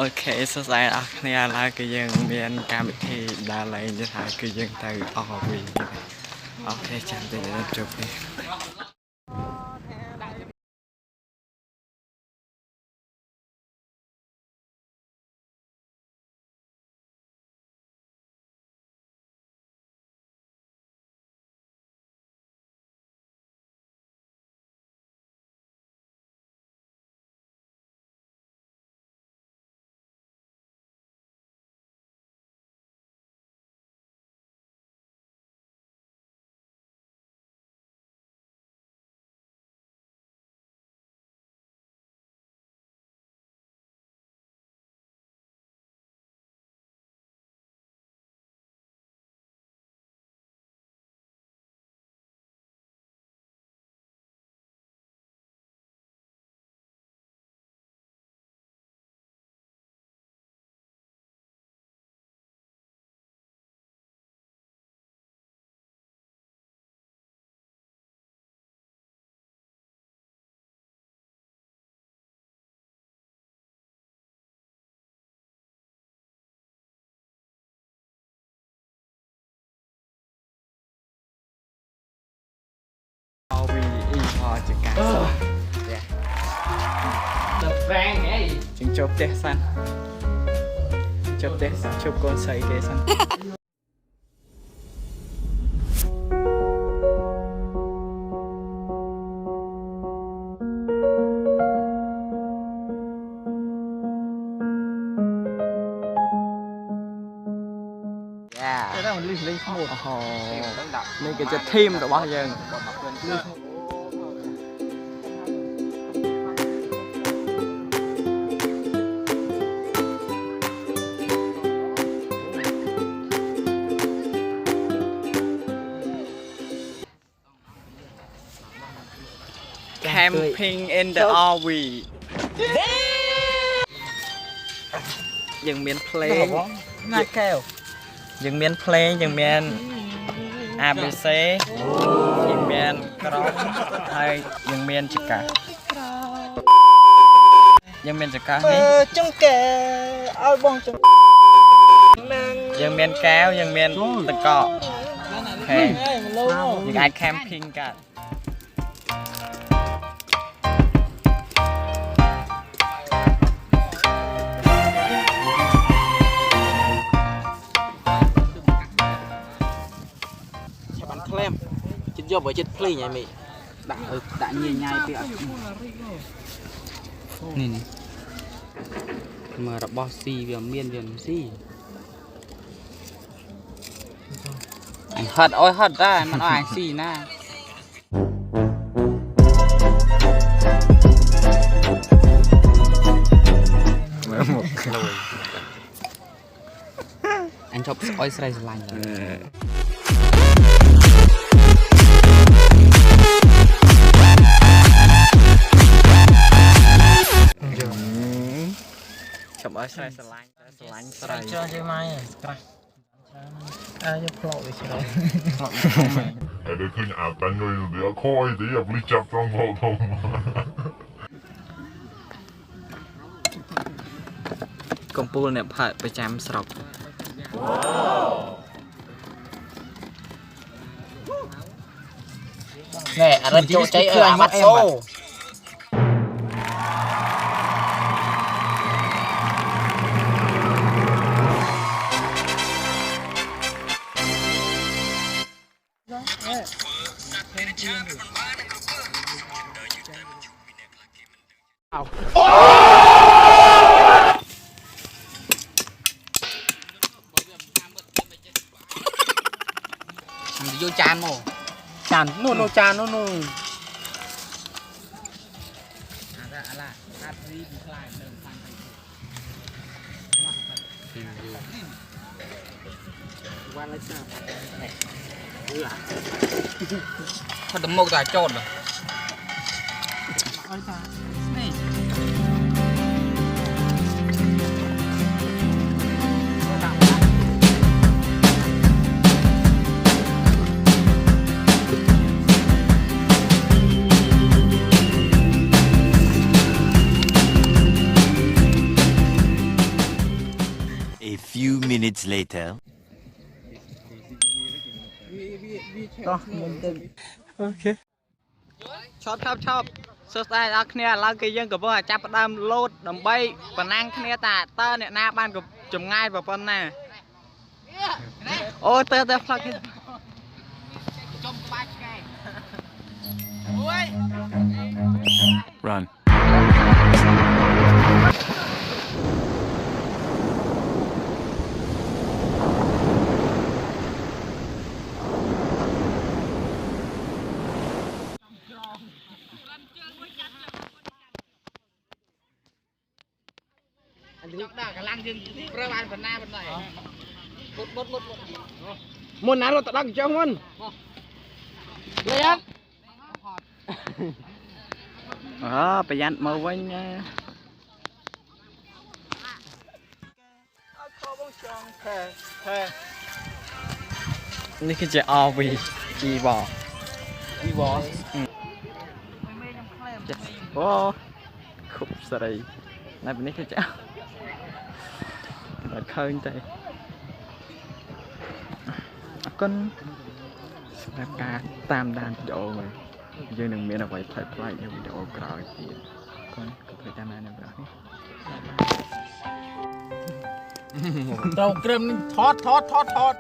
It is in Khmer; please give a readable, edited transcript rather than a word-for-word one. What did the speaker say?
ok số dài đó này là cái dân miền cam bị thì đa lấy như thế cái dân từ ở vì ok chẳng để chụp đi vì y ho chỉ cả vàng nghe gì chúng chụp tết xanh chụp tết chụp con sấy kế xanh đó mình lên một nên cái team của bao giờ camping in the RV ยังមាន play ណាកែវ ยังមាន play ยังមាន ABC ยังមានក្រមហើយยังមានចកាยังមានចកានេះ ចង្កែឲ្យបងចង្កែ ยังមានកែវยังមានតកកហេยังអាច camping កាត់ចិត្តយកបើចិត្តភ្លេងឯមីដាក់ញ៉ៃញ៉ៃពីអត់នេះមើលរបស់ស៊ីវាមានវាមិនស៊ីហត់អើយហត់ដែរមិនអត់អាចស៊ីណាមើលមកក្លួយអញជប់ស្អុយស្រីស្រឡាញ់ចាំឲ្យស្រ័យស្រឡាញ់ស្រឡាញ់ស្រ័យច្រើនជាងម៉ៃក្រាស់យកផ្លោកវាឆ្លងផ្លោកហើយដូចឃើញអាតាញ់យយខយទីអាពលីចាប់ត្រង់ផ្លោកធំកំពូលអ្នកផាត់ប្រចាំស្រុកណែអរិនចូលចៃអើអាម៉ាត់សូយកចានមកចាននោះចាននោះអាឡាអាត់រីពីខ្លាយទៅខាងទៅវ៉ាន់လိုက်សាគាត់ទៅមកតែចោតអើយតានេះ minutes later. អូខេชอบសួស្តីដល់គ្នាឥឡូវគឺយើងកំពុងតែចាប់ផ្ដើមលោតដើម្បីប្រណាំងគ្នាតាតើអ្នកណាបានចម្ងាយប៉ុណ្ណាអូទៅផ្លឹកចំបាច់ឆ្កែអូយ Run. อันนี้ด่ากำลังยืนประมาณบนหน้าบนไหนบดមុនណារត់ទៅដល់ចុះមុនលេងប្រយ័ត្នមកវិញណានេះគឺជា RV ជីវ៉អូខុបស្រីណែពេលនេះគឺជាអត់ឃើញទេអរគុណសម្រាប់ការតាមដានវីដេអូមកយើងនឹងមានអ្វីប្លែកៗនៅវីដេអូក្រោយទៀតអរគុណក៏ជួយតាមដាននៅវីដេអូនេះត្រូវក្រឹមថត